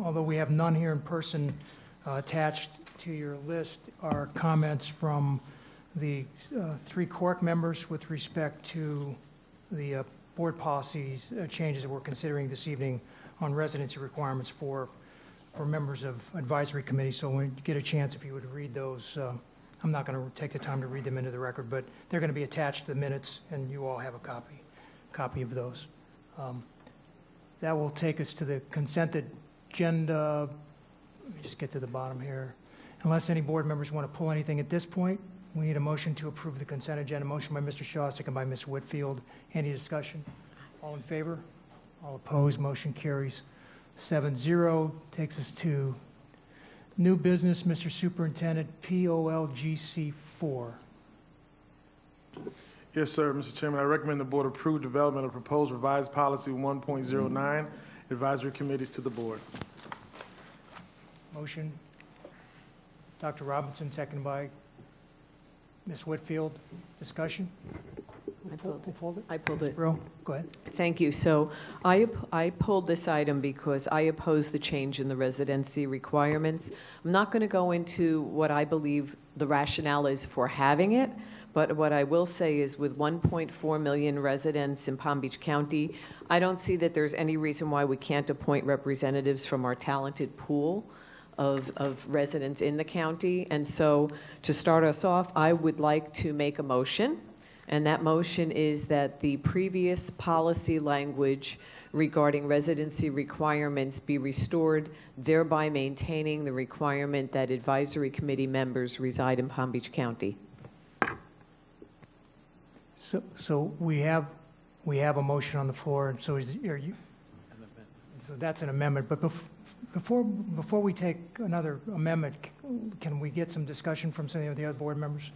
although we have none here in person, attached to your list are comments from the 3 Cork members with respect to the board policies changes that we're considering this evening on residency requirements for members of advisory committee. So when you get a chance, if you would read those, I'm not going to take the time to read them into the record, but they're going to be attached to the minutes, and you all have a copy of those. That will take us to the consent agenda. Let me just get to the bottom here. Unless any board members want to pull anything at this point, we need a motion to approve the consent agenda. Motion by Mr. Shaw, second by Ms. Whitfield. Any discussion? All in favor? All opposed? Motion carries 7-0. Takes us to new business, Mr. Superintendent, POLGC 4. Yes, sir, Mr. Chairman. I recommend the board approve development of proposed revised policy 1.09, advisory committees to the board. Motion, Dr. Robinson, second by Ms. Whitfield. Discussion? I pulled it. Pulled it? I pulled Ms. it. Brill, go ahead. Thank you. So I pulled this item because I oppose the change in the residency requirements. I'm not going to go into what I believe the rationale is for having it, but what I will say is with 1.4 million residents in Palm Beach County, I don't see that there's any reason why we can't appoint representatives from our talented pool of residents in the county. And so to start us off, I would like to make a motion. And that motion is that the previous policy language regarding residency requirements be restored, thereby maintaining the requirement that advisory committee members reside in Palm Beach County. So we have a motion on the floor, and so are you? So that's an amendment. But before we take another amendment, can we get some discussion from some of the other board members?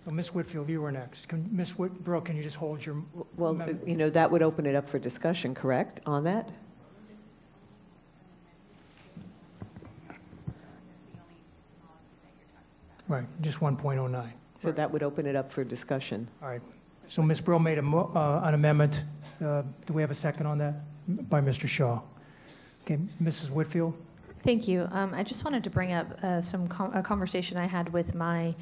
Well, Ms. Whitfield, you were next. Ms. Whitfield, can you just hold your Well, amendment? you know, that would open it up for discussion, correct, on that? Right, just 1.09. So that would open it up for discussion. All right. So Ms. Brill made an amendment. Do we have a second on that? By Mr. Shaw. Okay, Mrs. Whitfield? Thank you. I just wanted to bring up a conversation I had with my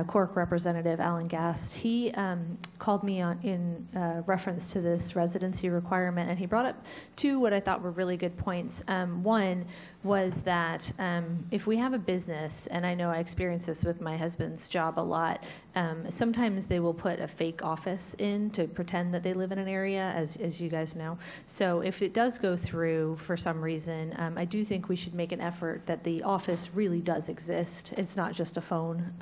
Cork representative, Alan Gast. He called me in reference to this residency requirement, and he brought up 2 what I thought were really good points. One was that if we have a business, and I know I experience this with my husband's job a lot, sometimes they will put a fake office in to pretend that they live in an area, as you guys know. So if it does go through for some reason, I do think we should make an effort that the office really does exist. It's not just a phone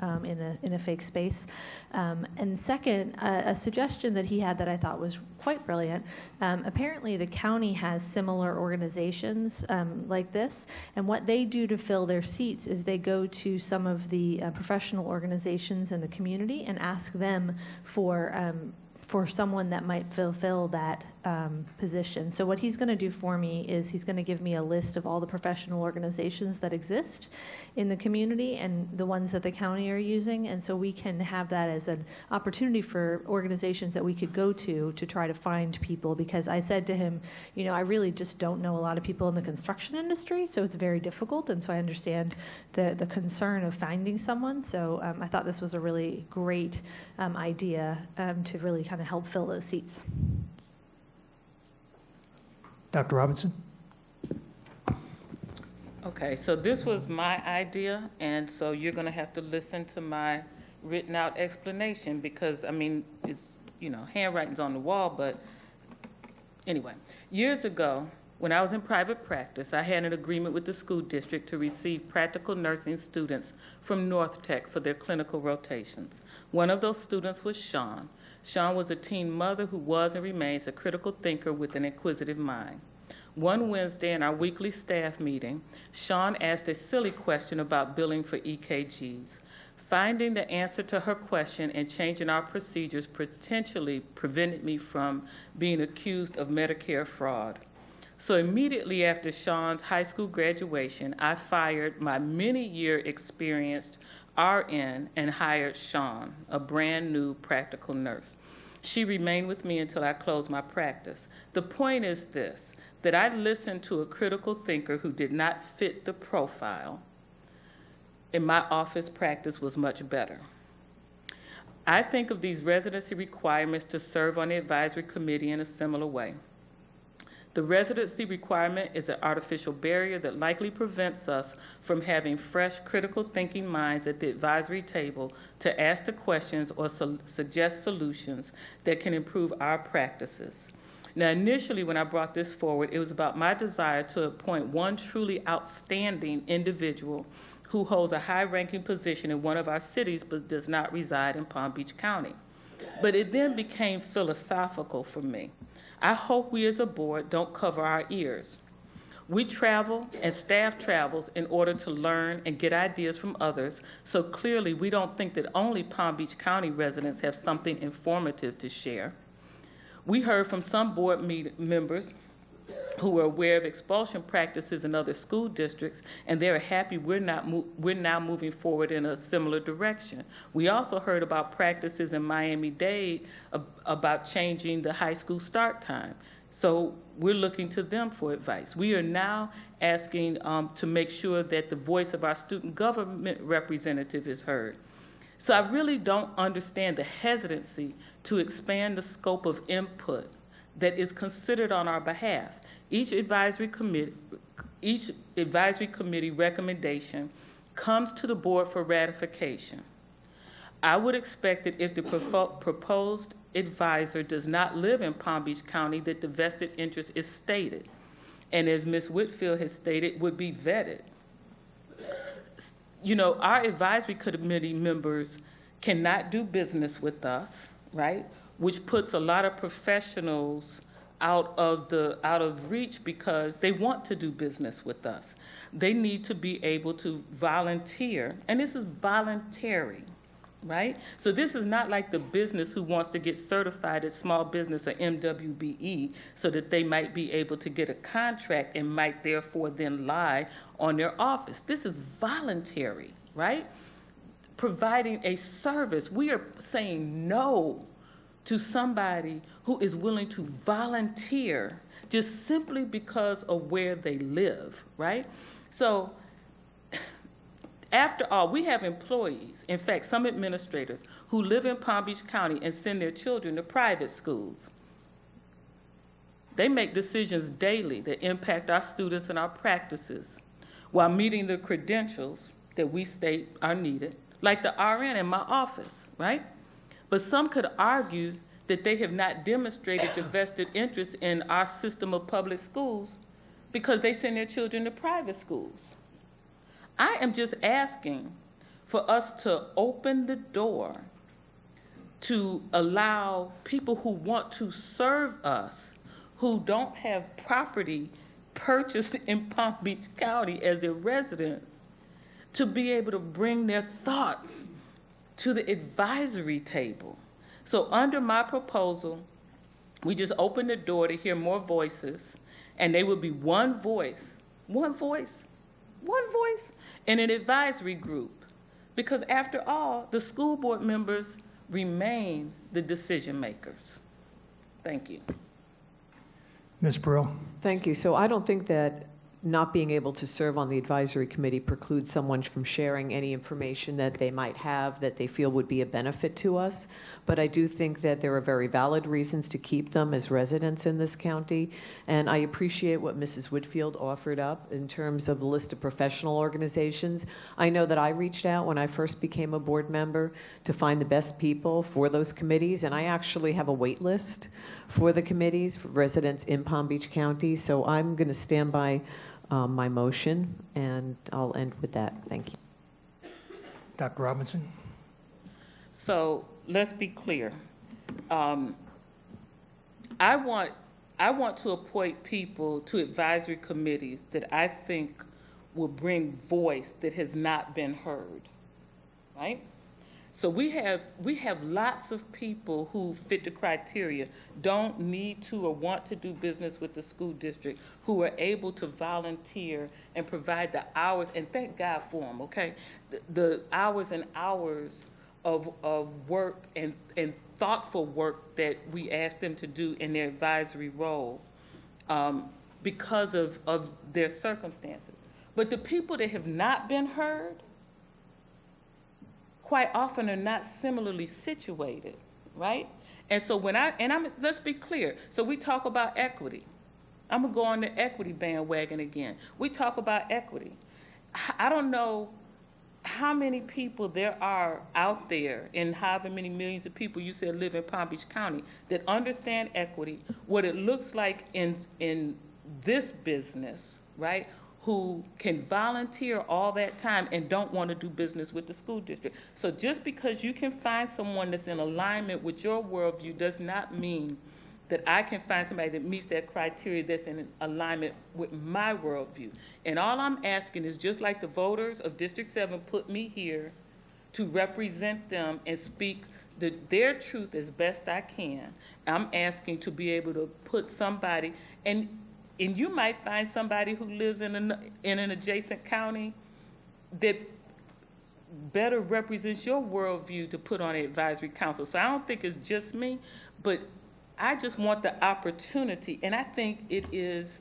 in a fake space. And second, a suggestion that he had that I thought was quite brilliant. Apparently, the county has similar organizations like this, and what they do to fill their seats is they go to some of the professional organizations in the community and ask them for someone that might fulfill that position. So what he's going to do for me is he's going to give me a list of all the professional organizations that exist in the community and the ones that the county are using, and so we can have that as an opportunity for organizations that we could go to try to find people, because I said to him, you know, I really just don't know a lot of people in the construction industry, so it's very difficult, and so I understand the concern of finding someone. So I thought this was a really great idea to really kind of help fill those seats. Dr. Robinson? Okay, so this was my idea, and so you're going to have to listen to my written out explanation because, I mean, it's, you know, handwriting's on the wall, but anyway. Years ago, when I was in private practice, I had an agreement with the school district to receive practical nursing students from North Tech for their clinical rotations. One of those students was Sean. Sean was a teen mother who was and remains a critical thinker with an inquisitive mind. One Wednesday in our weekly staff meeting, Sean asked a silly question about billing for EKGs. Finding the answer to her question and changing our procedures potentially prevented me from being accused of Medicare fraud. So immediately after Sean's high school graduation, I fired my many-year experienced RN and hired Sean, a brand new practical nurse. She remained with me until I closed my practice. The point is this: that I listened to a critical thinker who did not fit the profile, and my office practice was much better. I think of these residency requirements to serve on the advisory committee in a similar way. The residency requirement is an artificial barrier that likely prevents us from having fresh, critical thinking minds at the advisory table to ask the questions or suggest solutions that can improve our practices. Now, initially, when I brought this forward, it was about my desire to appoint one truly outstanding individual who holds a high-ranking position in one of our cities but does not reside in Palm Beach County. But it then became philosophical for me. I hope we as a board don't cover our ears. We travel and staff travels in order to learn and get ideas from others, so clearly we don't think that only Palm Beach County residents have something informative to share. We heard from some board members who were aware of expulsion practices in other school districts, and they're happy we're now moving forward in a similar direction. We also heard about practices in Miami-Dade about changing the high school start time. So we're looking to them for advice. We are now asking to make sure that the voice of our student government representative is heard. So I really don't understand the hesitancy to expand the scope of input that is considered on our behalf. Each advisory committee recommendation comes to the board for ratification. I would expect that if the proposed advisor does not live in Palm Beach County, that the vested interest is stated, and as Ms. Whitfield has stated, would be vetted. You know, our advisory committee members cannot do business with us, right? Which puts a lot of professionals out of reach because they want to do business with us. They need to be able to volunteer, and this is voluntary, right? So this is not like the business who wants to get certified as small business or MWBE so that they might be able to get a contract and might therefore then lie on their office. This is voluntary, right? Providing a service. We are saying no to somebody who is willing to volunteer just simply because of where they live, right? So after all, we have employees, in fact, some administrators, who live in Palm Beach County and send their children to private schools. They make decisions daily that impact our students and our practices while meeting the credentials that we state are needed, like the RN in my office, right? But some could argue that they have not demonstrated the vested interest in our system of public schools because they send their children to private schools. I am just asking for us to open the door to allow people who want to serve us, who don't have property purchased in Palm Beach County as their residents, to be able to bring their thoughts to the advisory table. So under my proposal, we just open the door to hear more voices, and they will be one voice in an advisory group. Because after all, the school board members remain the decision makers. Thank you. Ms. Brill? Thank you. So I don't think that not being able to serve on the advisory committee precludes someone from sharing any information that they might have that they feel would be a benefit to us. But I do think that there are very valid reasons to keep them as residents in this county. And I appreciate what Mrs. Whitfield offered up in terms of the list of professional organizations. I know that I reached out when I first became a board member to find the best people for those committees. And I actually have a wait list for the committees for residents in Palm Beach County. So I'm going to stand by my motion, and I'll end with that. Thank you. Dr. Robinson? So let's be clear. I want to appoint people to advisory committees that I think will bring voice that has not been heard, right? So we have lots of people who fit the criteria, don't need to or want to do business with the school district, who are able to volunteer and provide the hours, and thank God for them, okay? The hours and hours of work and thoughtful work that we ask them to do in their advisory role. because of their circumstances. But the people that have not been heard, quite often are not similarly situated, right? And so let's be clear. So we talk about equity. I'm gonna go on the equity bandwagon again. We talk about equity. I don't know how many people there are out there, and however many millions of people you said live in Palm Beach County, that understand equity, what it looks like in this business, right? Who can volunteer all that time and don't want to do business with the school district. So just because you can find someone that's in alignment with your worldview does not mean that I can find somebody that meets that criteria that's in alignment with my worldview. And all I'm asking is, just like the voters of District 7 put me here to represent them and speak their truth as best I can, I'm asking to be able to put somebody, and you might find somebody who lives in an adjacent county that better represents your worldview to put on an advisory council. So I don't think it's just me, but I just want the opportunity, and I think it is,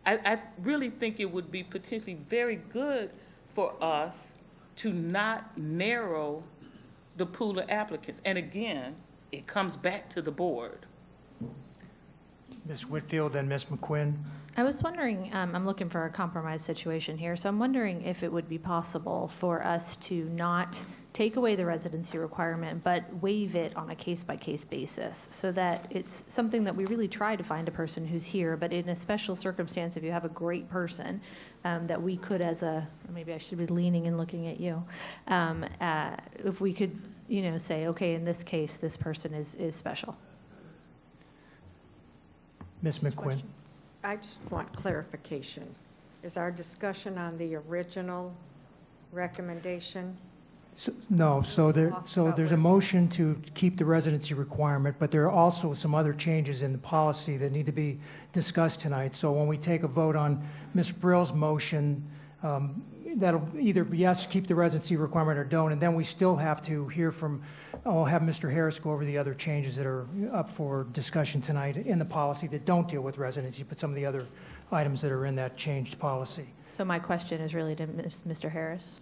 I really think it would be potentially very good for us to not narrow the pool of applicants. And again, it comes back to the board. Ms. Whitfield and Ms. McQuinn. I was wondering, I'm looking for a compromise situation here, so I'm wondering if it would be possible for us to not take away the residency requirement, but waive it on a case-by-case basis, so that it's something that we really try to find a person who's here, but in a special circumstance, if you have a great person, that we could maybe I should be leaning and looking at you, if we could, say, okay, in this case, this person is special. Ms. McQuinn. I just want clarification. Is our discussion on the original recommendation? No, so there's a motion to keep the residency requirement, but there are also some other changes in the policy that need to be discussed tonight. So when we take a vote on Ms. Brill's motion, that'll either yes, keep the residency requirement, or don't, and then we still have to hear from, I'll have Mr. Harris go over the other changes that are up for discussion tonight in the policy that don't deal with residency, but some of the other items that are in that changed policy. So my question is really to Mr. Harris.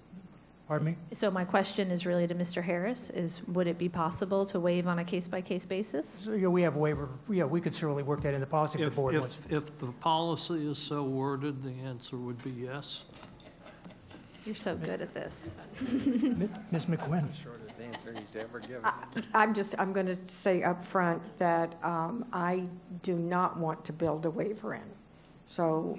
Pardon me? So my question is really to Mr. Harris, would it be possible to waive on a case-by-case basis? So, we have waiver, we could certainly work that in the policy if the board wants. If the policy is so worded, the answer would be yes. You're so good at this. Ms. McQuinn. Shortest answer he's ever given. I'm going to say up front that I do not want to build a waiver in. So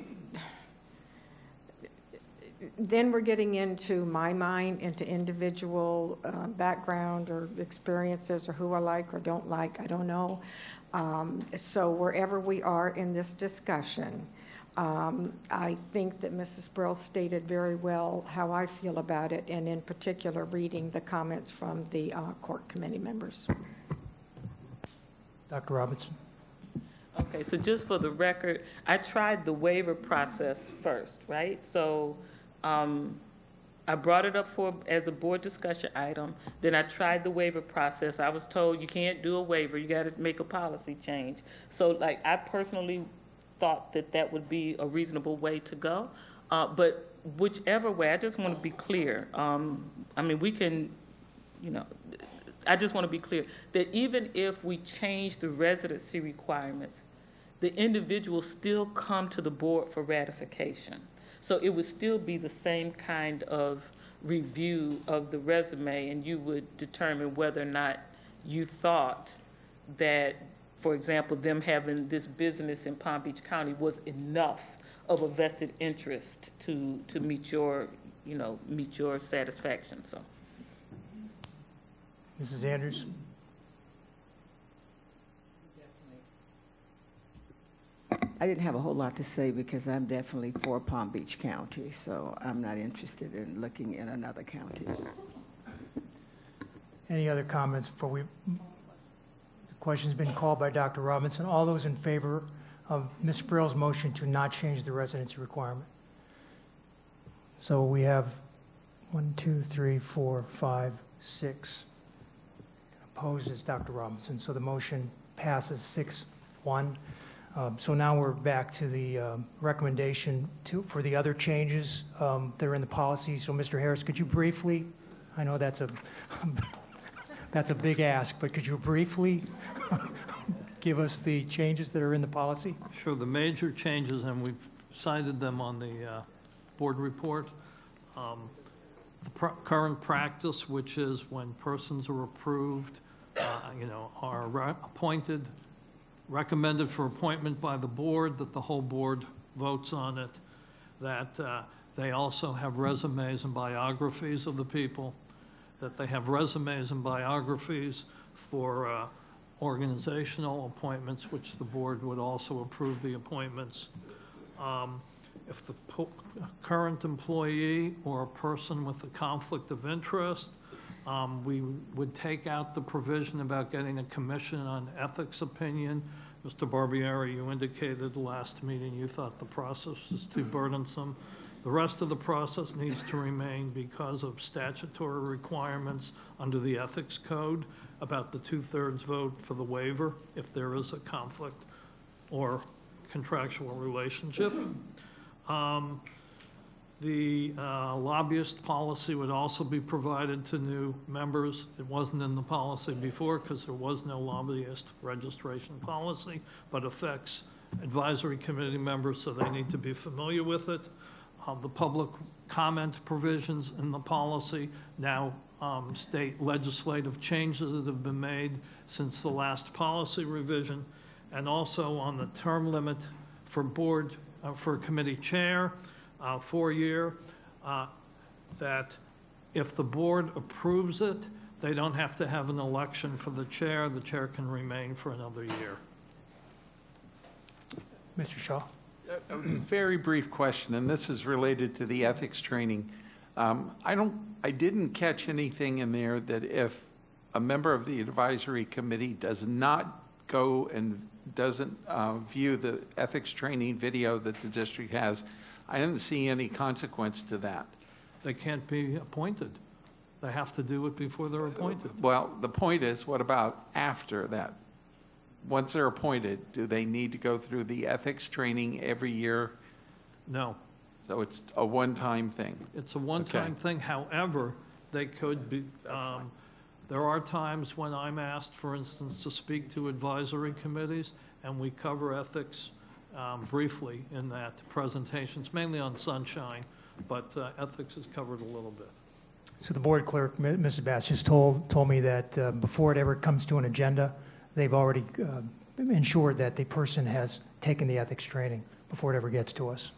then we're getting into my mind, into individual background or experiences, or who I like or don't like, I don't know. So wherever we are in this discussion, I think that Mrs. Brill stated very well how I feel about it, and in particular, reading the comments from the court committee members. Dr. Robinson. Okay, so just for the record, I tried the waiver process first, right? So I brought it up as a board discussion item. Then I tried the waiver process. I was told you can't do a waiver. You got to make a policy change. So, I personally thought that would be a reasonable way to go. But whichever way, I just want to be clear. We can, I just want to be clear that even if we change the residency requirements, the individuals still come to the board for ratification. So it would still be the same kind of review of the resume, and you would determine whether or not you thought that, for example, them having this business in Palm Beach County was enough of a vested interest to meet your satisfaction. So, Mrs. Andrews. I didn't have a whole lot to say because I'm definitely for Palm Beach County, so I'm not interested in looking in another county. Any other comments before the question's been called by Dr. Robinson. All those in favor of Ms. Brill's motion to not change the residency requirement? So we have 1, 2, 3, 4, 5, 6. Opposed is Dr. Robinson. So the motion passes 6-1. So now we're back to the recommendation for the other changes that are in the policy. So, Mr. Harris, could you briefly, I know that's a big ask, but could you briefly give us the changes that are in the policy? Sure, the major changes, and we've cited them on the board report. The current practice, which is when persons are approved, are appointed, recommended for appointment by the board, that the whole board votes on it, that they also have resumes and biographies of the people, that they have resumes and biographies for organizational appointments, which the board would also approve the appointments. If the current employee or a person with a conflict of interest, we would take out the provision about getting a commission on ethics opinion. Mr. Barbieri, you indicated at the last meeting you thought the process was too burdensome. The rest of the process needs to remain because of statutory requirements under the ethics code about the 2/3 vote for the waiver if there is a conflict or contractual relationship. The lobbyist policy would also be provided to new members. It wasn't in the policy before because there was no lobbyist registration policy, but affects advisory committee members, so they need to be familiar with it. The public comment provisions in the policy now state legislative changes that have been made since the last policy revision, and also on the term limit for board, for committee chair, 4-year, that if the board approves it, they don't have to have an election for the chair can remain for another year. Mr. Shaw? A very brief question, and this is related to the ethics training. I didn't catch anything in there that if a member of the advisory committee does not go and doesn't view the ethics training video that the district has, I didn't see any consequence to that. They can't be appointed. They have to do it before they're appointed. Well, the point is, what about after that? Once they're appointed, do they need to go through the ethics training every year? No. So it's a one-time thing? It's a one-time thing. However, they could be, there are times when I'm asked, for instance, to speak to advisory committees, and we cover ethics briefly in that presentation. It's mainly on sunshine, but ethics is covered a little bit. So the board clerk, Mrs. Bass, just told me that before it ever comes to an agenda, they've already ensured that the person has taken the ethics training before it ever gets to us.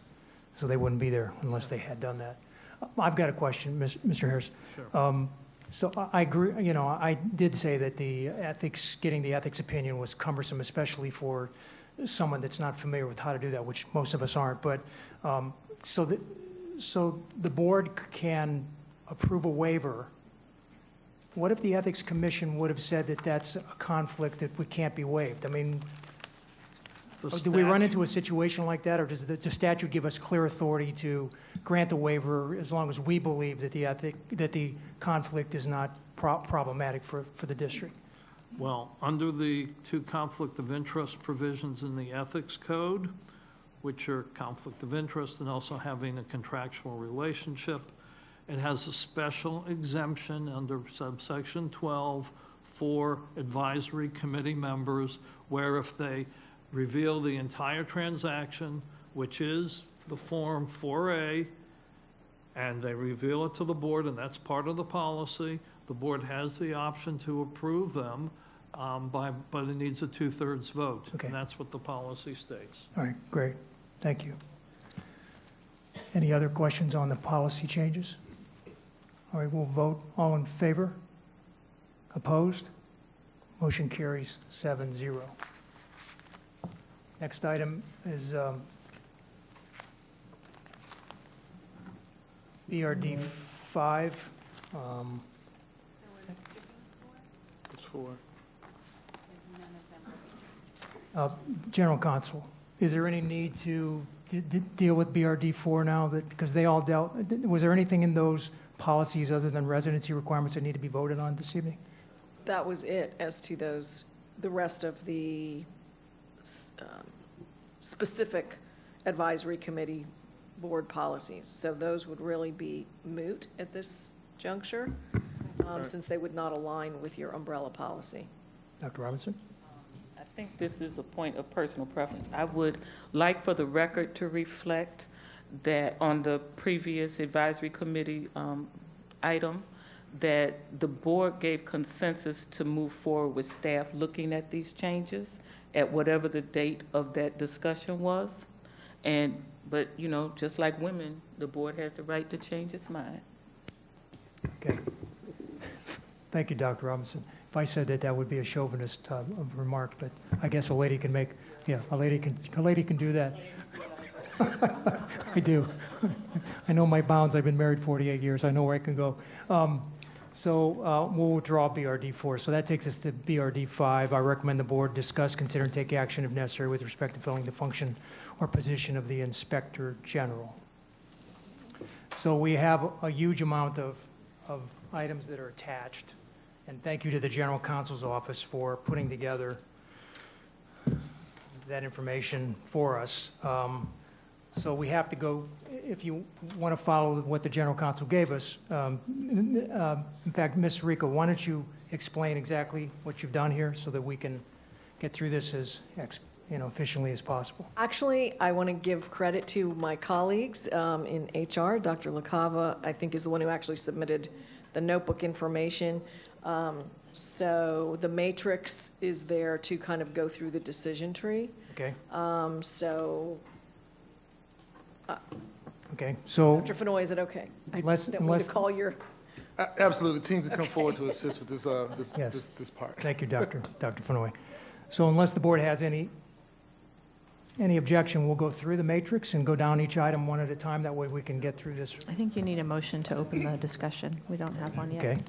So they wouldn't be there unless they had done that. I've got a question, Mr. Harris. Sure. So I agree, I did say that getting the ethics opinion was cumbersome, especially for someone that's not familiar with how to do that, which most of us aren't. But so the board can approve a waiver. What if the Ethics Commission would have said that that's a conflict that can't be waived? I mean, do we run into a situation like that, or does the statute give us clear authority to grant a waiver as long as we believe that the conflict is not problematic for the district? Well, under the 2 conflict of interest provisions in the ethics code, which are conflict of interest and also having a contractual relationship, it has a special exemption under subsection 12 for advisory committee members, where if they reveal the entire transaction, which is the Form 4A, and they reveal it to the board, and that's part of the policy, the board has the option to approve them, but it needs a 2/3 vote. Okay. And that's what the policy states. All right, great. Thank you. Any other questions on the policy changes? All right, we'll vote. All in favor? Opposed? Motion carries 7-0. Next item is BRD 5. It's 4. General Counsel, is there any need to deal with BRD 4 now, because they all dealt, was there anything in those policies other than residency requirements that need to be voted on this evening? That was it as to the rest of the specific advisory committee board policies. So those would really be moot at this juncture, since they would not align with your umbrella policy. Dr. Robinson? I think this is a point of personal preference. I would like for the record to reflect that on the previous advisory committee item, that the board gave consensus to move forward with staff looking at these changes at whatever the date of that discussion was. But, you know, just like women, the board has the right to change its mind. Okay. Thank you, Dr. Robinson. If I said that, that would be a chauvinist remark, but I guess a lady can make, yeah, a lady can do that. I do. I know my bounds. I've been married 48 years. I know where I can go. So we'll withdraw BRD 4. So that takes us to BRD 5. I recommend the board discuss, consider, and take action if necessary with respect to filling the function or position of the Inspector General. So we have a huge amount of items that are attached. And thank you to the General Counsel's Office for putting together that information for us. So we have to go, if you want to follow what the General Counsel gave us, in fact, Ms. Rico, why don't you explain exactly what you've done here so that we can get through this as efficiently as possible? Actually, I want to give credit to my colleagues in HR. Dr. LaCava, I think, is the one who actually submitted the notebook information. So the matrix is there to kind of go through the decision tree. Okay, Okay, so Dr. Fenoy, is it okay? I Unless- don't want unless- to call your, Absolutely. The team can come forward to assist with this, Yes. this part. thank you, Dr. Fenoy. So unless the board has any objection, we'll go through the matrix and go down each item one at a time. That way we can get through this. I think you need a motion to open the discussion. We don't have one yet. Okay.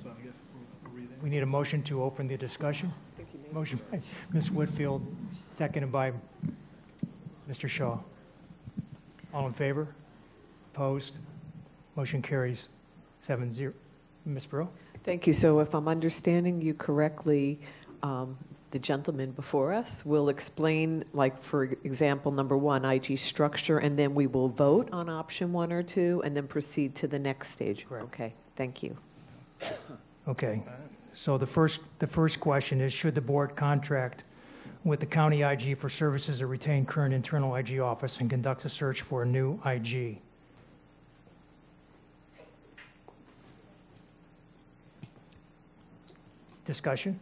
We need a motion to open the discussion. Motion by Ms. Whitfield, seconded by Mr. Shaw. All in favor? Opposed? Motion carries 7-0. Ms. Burrow? Thank you. So if I'm understanding you correctly, the gentleman before us will explain, like, for example, number 1, IG structure, and then we will vote on option 1 or 2, and then proceed to the next stage. Correct. Okay, thank you. Okay. So the first question is, should the board contract with the county IG for services or retain current internal IG office and conduct a search for a new IG? Discussion?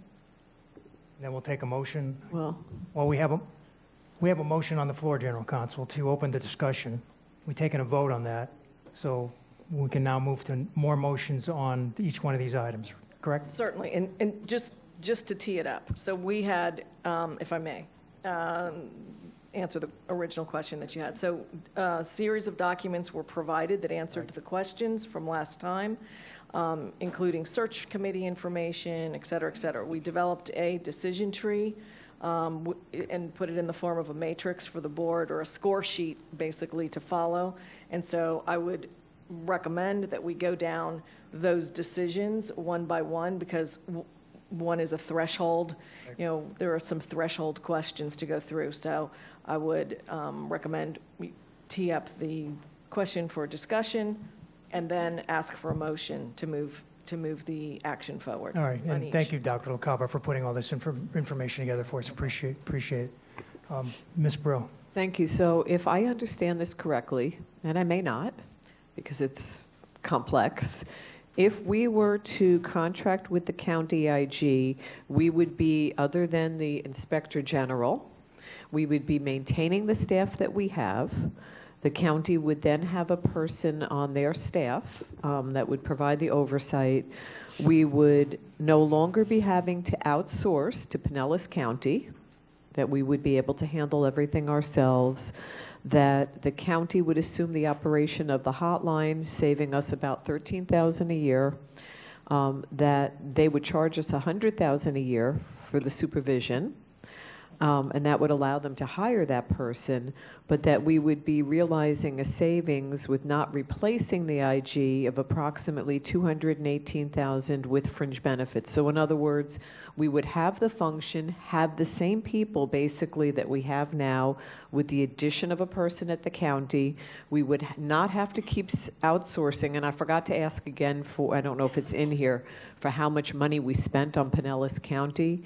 Then we'll take a motion. Well, Well, we have a motion on the floor, General Counsel, to open the discussion. We've taken a vote on that, so we can now move to more motions on each one of these items, correct? certainly, and just to tee it up. So we had, if I may, answer the original question that you had. So a series of documents were provided that answered the questions from last time, including search committee information, et cetera, et cetera. We developed a decision tree and put it in the form of a matrix for the board, or a score sheet, basically, to follow. And so I would recommend that we go down those decisions one by one, because one is a threshold. You know, there are some threshold questions to go through. So I would recommend we tee up the question for discussion and then ask for a motion to move the action forward. All right, on and each. thank you, Dr. LaCava, for putting all this information together for us. Appreciate it. Ms. Brill? thank you. So if I understand this correctly, and I may not, because it's complex, if we were to contract with the county IG, we would be, other than the Inspector General, we would be maintaining the staff that we have. The county would then have a person on their staff that would provide the oversight. We would no longer be having to outsource to Pinellas County, that we would be able to handle everything ourselves, that the county would assume the operation of the hotline, saving us about $13,000 a year, that they would charge us $100,000 a year for the supervision, and that would allow them to hire that person, but that we would be realizing a savings with not replacing the IG of approximately $218,000 with fringe benefits. So in other words, we would have the function, have the same people basically that we have now, with the addition of a person at the county. We would not have to keep outsourcing, and I forgot to ask again for, I don't know if it's in here, for how much money we spent on Pinellas County,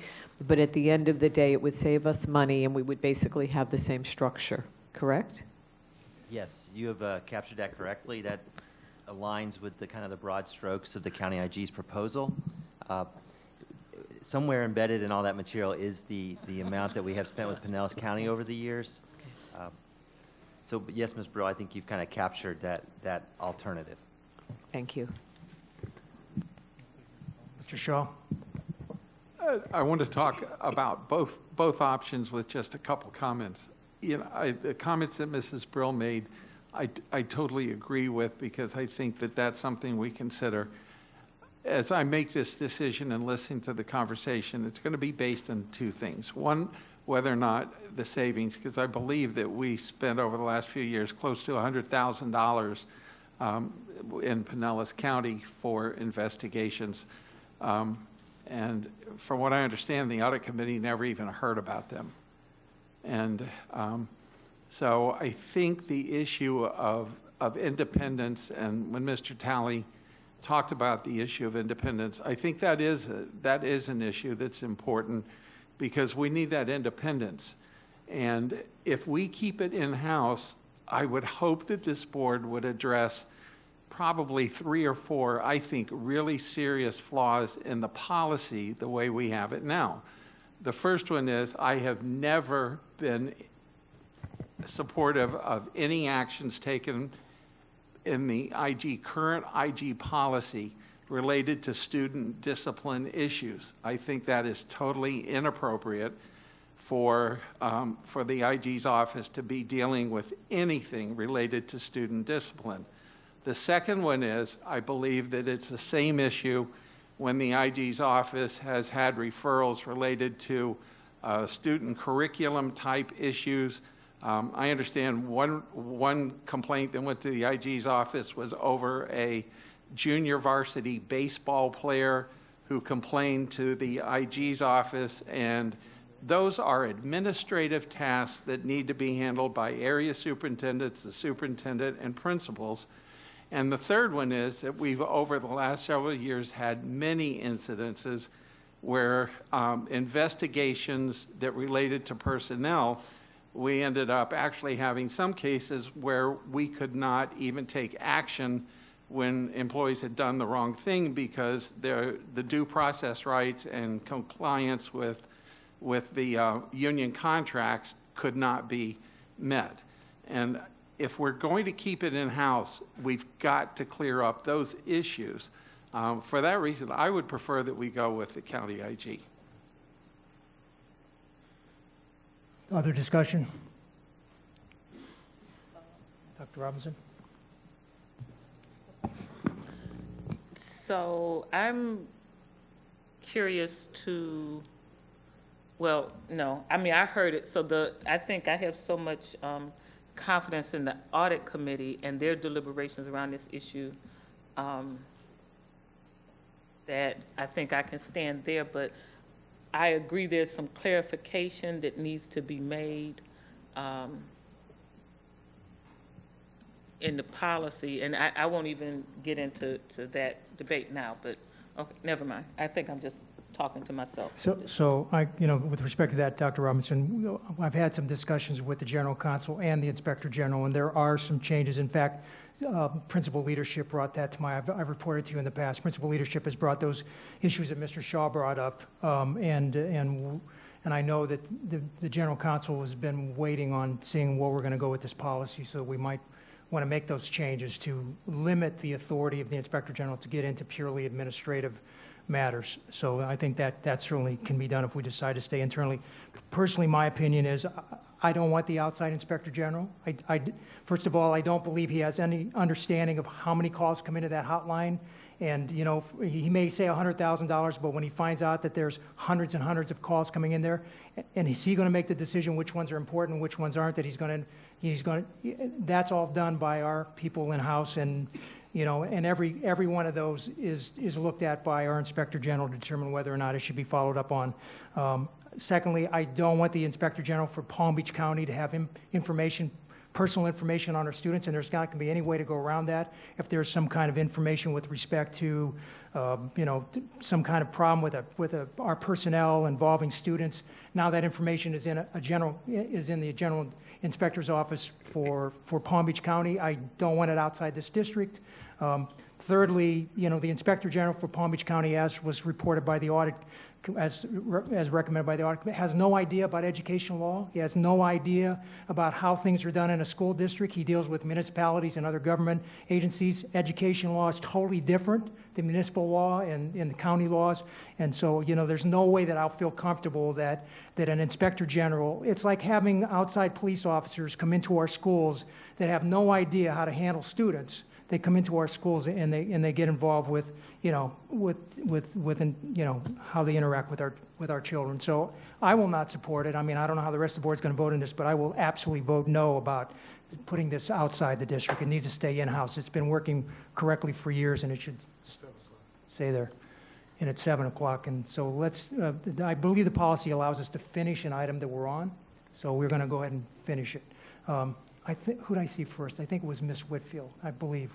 but at the end of the day, it would save us money, and we would basically have the same structure, correct? Yes, you have captured that correctly. That aligns with the kind of the broad strokes of the county IG's proposal. Somewhere embedded in all that material is the amount that we have spent with Pinellas County over the years. So yes, Ms. Brill, I think you've kind of captured that alternative. Thank you. Mr. Shaw? I want to talk about both options with just a couple comments. You know, the comments that Mrs. Brill made, I totally agree with, because I think that that's something we consider. As I make this decision and listen to the conversation, it's going to be based on two things. One, whether or not the savings, because I believe that we spent over the last few years close to $100,000 in Pinellas County for investigations. And from what I understand, the audit committee never even heard about them. And so I think the issue of independence, and when Mr. Talley talked about the issue of independence, I think that is an issue that's important, because we need that independence. And if we keep it in-house, I would hope that this board would address probably 3 or 4, I think, really serious flaws in the policy the way we have it now. The first one is, I have never been supportive of any actions taken in the current IG policy related to student discipline issues. I think that is totally inappropriate for the IG's office to be dealing with anything related to student discipline. The second one is, I believe that it's the same issue when the IG's office has had referrals related to student curriculum type issues. I understand one complaint that went to the IG's office was over a junior varsity baseball player who complained to the IG's office, and those are administrative tasks that need to be handled by area superintendents, the superintendent, and principals. And the third one is that we've, over the last several years, had many incidences where investigations that related to personnel, we ended up actually having some cases where we could not even take action when employees had done the wrong thing, because the due process rights and compliance with the union contracts could not be met. And if we're going to keep it in-house, we've got to clear up those issues. For that reason, I would prefer that we go with the county IG. Other discussion? Dr. Robinson? So I'm curious to, well, no, I mean, I heard it. So I think I have so much confidence in the audit committee and their deliberations around this issue that I think I can stand there, but I agree there's some clarification that needs to be made in the policy, and I won't even get into that debate now, but okay, never mind. I think I'm just talking to myself. So I, with respect to that, Dr. Robinson, I've had some discussions with the General Counsel and the Inspector General, and there are some changes. In fact, principal leadership brought that to I've reported to you in the past. Principal leadership has brought those issues that Mr. Shaw brought up, and I know that the General Counsel has been waiting on seeing where we're going to go with this policy, so we might want to make those changes to limit the authority of the Inspector General to get into purely administrative matters. So I think that certainly can be done if we decide to stay internally. Personally, my opinion is I don't want the outside Inspector General. First of all, I don't believe he has any understanding of how many calls come into that hotline. And, you know, he may say $100,000, but when he finds out that there's hundreds and hundreds of calls coming in there, and is he going to make the decision which ones are important, which ones aren't, that he's going to, that's all done by our people in-house, and, you know, and every one of those is looked at by our Inspector General to determine whether or not it should be followed up on. Secondly, I don't want the Inspector General for Palm Beach County to have personal information on our students, and there's not going to be any way to go around that. If there's some kind of information with respect to, you know, some kind of problem with our personnel involving students, now that information is in the general inspector's office for Palm Beach County. I don't want it outside this district. Thirdly, you know, the Inspector General for Palm Beach County, as was reported by the audit, as recommended by the audit committee, has no idea about education law. He has no idea about how things are done in a school district. He deals with municipalities and other government agencies. Education law is totally different than municipal law and the county laws. And so, you know, there's no way that I'll feel comfortable that an Inspector General, it's like having outside police officers come into our schools that have no idea how to handle students. They come into our schools and they get involved with, you know, with you know, how they interact with our children. So I will not support it. I mean, I don't know how the rest of the board's going to vote on this, but I will absolutely vote no about putting this outside the district. It needs to stay in-house. It's been working correctly for years, and it should stay there. And it's 7 o'clock, and so let's. I believe the policy allows us to finish an item that we're on, so we're going to go ahead and finish it. Who did I see first? I think it was Miss Whitfield, I believe.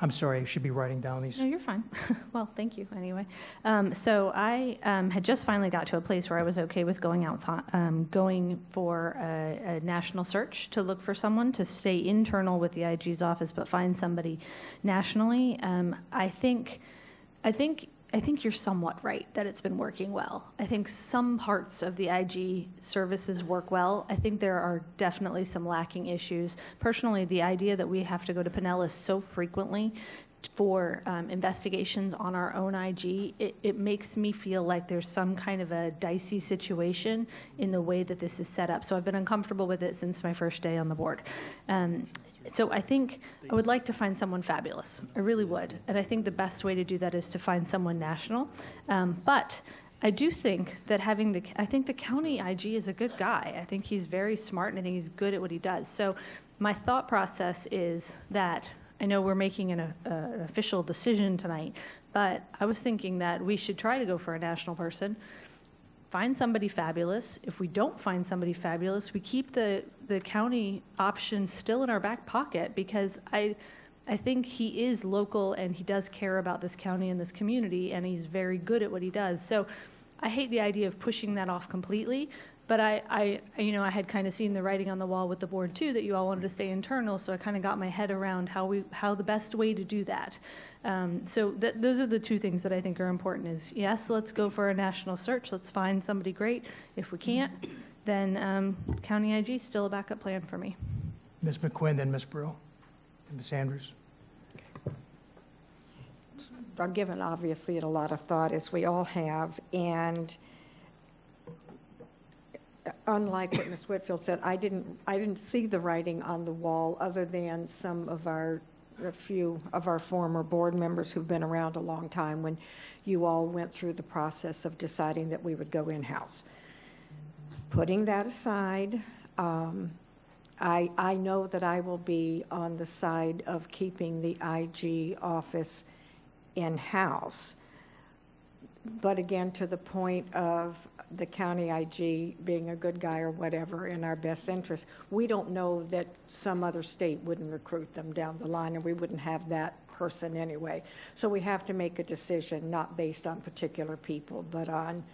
I'm sorry, I should be writing down these. No, you're fine. Well, thank you anyway. So I had just finally got to a place where I was okay with going outside, going for a national search to look for someone to stay internal with the IG's office, but find somebody nationally. I think you're somewhat right that it's been working well. I think some parts of the IG services work well. I think there are definitely some lacking issues. Personally, the idea that we have to go to Pinellas so frequently for investigations on our own IG, it makes me feel like there's some kind of a dicey situation in the way that this is set up. So I've been uncomfortable with it since my first day on the board. So I think I would like to find someone fabulous. I really would. And I think the best way to do that is to find someone national. But I do think that I think the county IG is a good guy. I think he's very smart, and I think he's good at what he does. So my thought process is that I know we're making an official decision tonight, but I was thinking that we should try to go for a national person. Find somebody fabulous. If we don't find somebody fabulous, we keep the county option still in our back pocket, because I think he is local and he does care about this county and this community, and he's very good at what he does. So I hate the idea of pushing that off completely, but I had kind of seen the writing on the wall with the board too, that you all wanted to stay internal, so I kind of got my head around how the best way to do that. So those are the two things that I think are important is, yes, let's go for a national search. Let's find somebody great. If we can't, then County IG is still a backup plan for me. Ms. McQuinn, then Ms. Brill, and Ms. Andrews. I've given, obviously, it a lot of thought, as we all have, and unlike what Ms. Whitfield said, I didn't see the writing on the wall other than a few of our former board members who've been around a long time when you all went through the process of deciding that we would go in-house. Putting that aside, I know that I will be on the side of keeping the IG office in-house. But again, to the point of the county IG being a good guy or whatever in our best interest, we don't know that some other state wouldn't recruit them down the line, and we wouldn't have that person anyway. So we have to make a decision not based on particular people, but on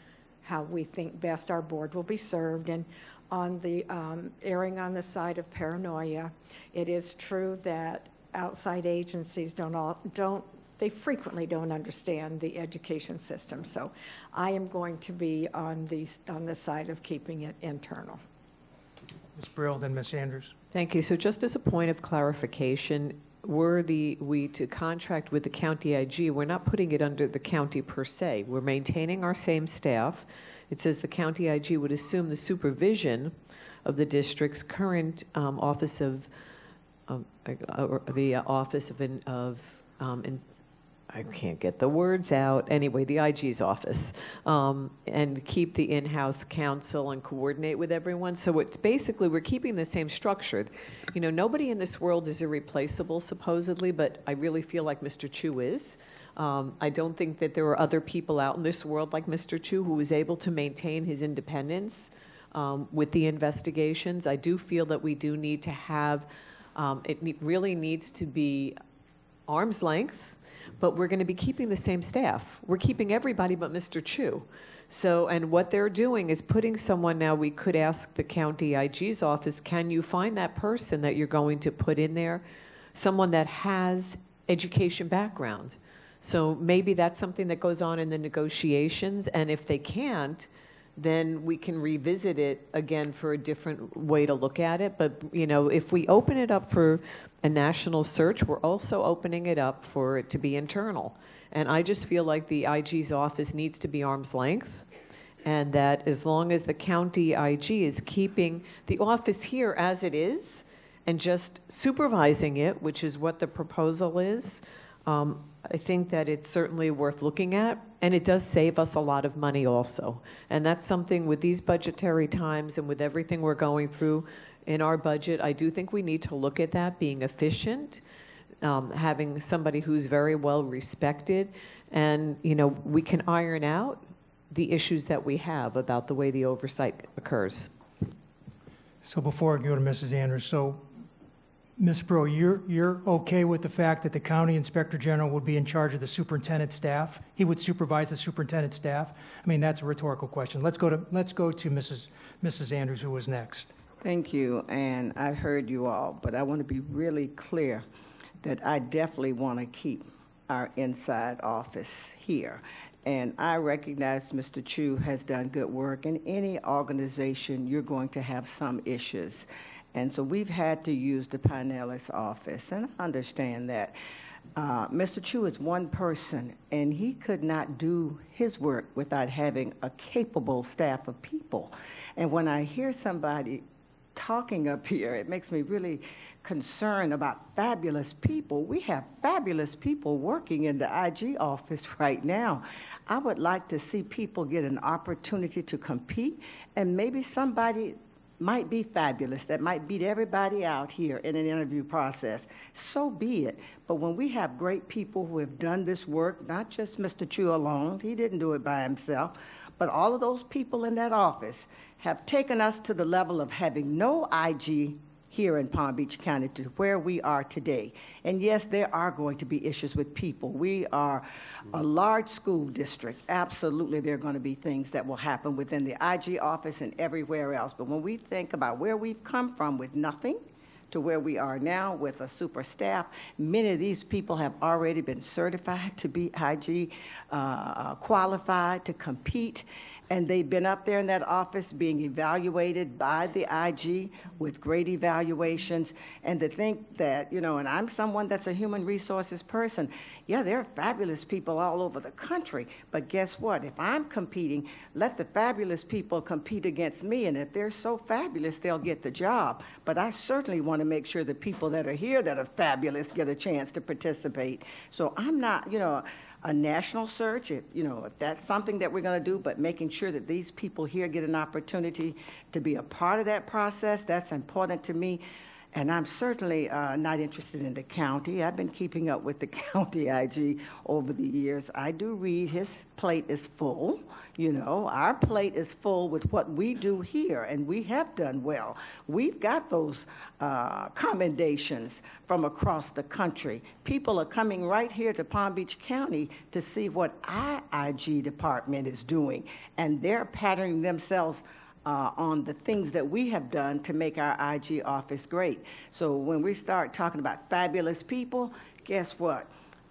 how we think best our board will be served. And on the erring on the side of paranoia, it is true that outside agencies they frequently don't understand the education system. So I am going to be on the side of keeping it internal. Ms. Brill, then Ms. Andrews. Thank you. So just as a point of clarification, were we to contract with the county IG, we're not putting it under the county per se. We're maintaining our same staff. It says the county IG would assume the supervision of the district's current office of, the office of I can't get the words out. Anyway, the IG's office, and keep the in-house counsel and coordinate with everyone. So it's basically, we're keeping the same structure. You know, nobody in this world is irreplaceable, supposedly, but I really feel like Mr. Chu is. I don't think that there are other people out in this world like Mr. Chu who is able to maintain his independence with the investigations. I do feel that we do need to have, really needs to be arm's length, but we're going to be keeping the same staff. We're keeping everybody but Mr. Chu. So, and what they're doing is putting someone, now we could ask the county IG's office, can you find that person that you're going to put in there? Someone that has education background. So maybe that's something that goes on in the negotiations, and if they can't, then we can revisit it again for a different way to look at it. But, you know, if we open it up for a national search, we're also opening it up for it to be internal. And I just feel like the IG's office needs to be arm's length, and that as long as the county IG is keeping the office here as it is and just supervising it, which is what the proposal is, I think that it's certainly worth looking at, and it does save us a lot of money also. And that's something with these budgetary times and with everything we're going through in our budget, I do think we need to look at that, being efficient, having somebody who's very well respected, and, you know, we can iron out the issues that we have about the way the oversight occurs. So before I go to Mrs. Andrews, so Ms. Breaux, you're okay with the fact that the county inspector general would be in charge of the superintendent staff? He would supervise the superintendent staff? I mean, that's a rhetorical question. Let's go to Mrs. Andrews, who was next. Thank you, and I heard you all, but I want to be really clear that I definitely want to keep our inside office here. And I recognize Mr. Chu has done good work. In any organization, you're going to have some issues. And so we've had to use the Pinellas office, and I understand that. Mr. Chu is one person, and he could not do his work without having a capable staff of people. And when I hear somebody talking up here, it makes me really concerned about fabulous people. We have fabulous people working in the IG office right now. I would like to see people get an opportunity to compete, and maybe somebody might be fabulous, that might beat everybody out here in an interview process. So be it. But when we have great people who have done this work, not just Mr. Chu alone, he didn't do it by himself, but all of those people in that office have taken us to the level of having no IG here in Palm Beach County to where we are today. And yes, there are going to be issues with people. We are a large school district. Absolutely, there are going to be things that will happen within the IG office and everywhere else. But when we think about where we've come from with nothing to where we are now with a super staff, many of these people have already been certified to be IG qualified to compete. And they've been up there in that office being evaluated by the IG with great evaluations. And to think that, you know, and I'm someone that's a human resources person, yeah, there are fabulous people all over the country. But guess what? If I'm competing, let the fabulous people compete against me. And if they're so fabulous, they'll get the job. But I certainly want to make sure the people that are here that are fabulous get a chance to participate. So I'm not, you know, a national search, if that's something that we're going to do, but making sure that these people here get an opportunity to be a part of that process, that's important to me. And I'm certainly not interested in the county. I've been keeping up with the county IG over the years. I do read his plate is full. You know, our plate is full with what we do here, and we have done well. We've got those commendations from across the country. People are coming right here to Palm Beach County to see what our IG department is doing, and they're patterning themselves on the things that we have done to make our IG office great. So when we start talking about fabulous people, guess what?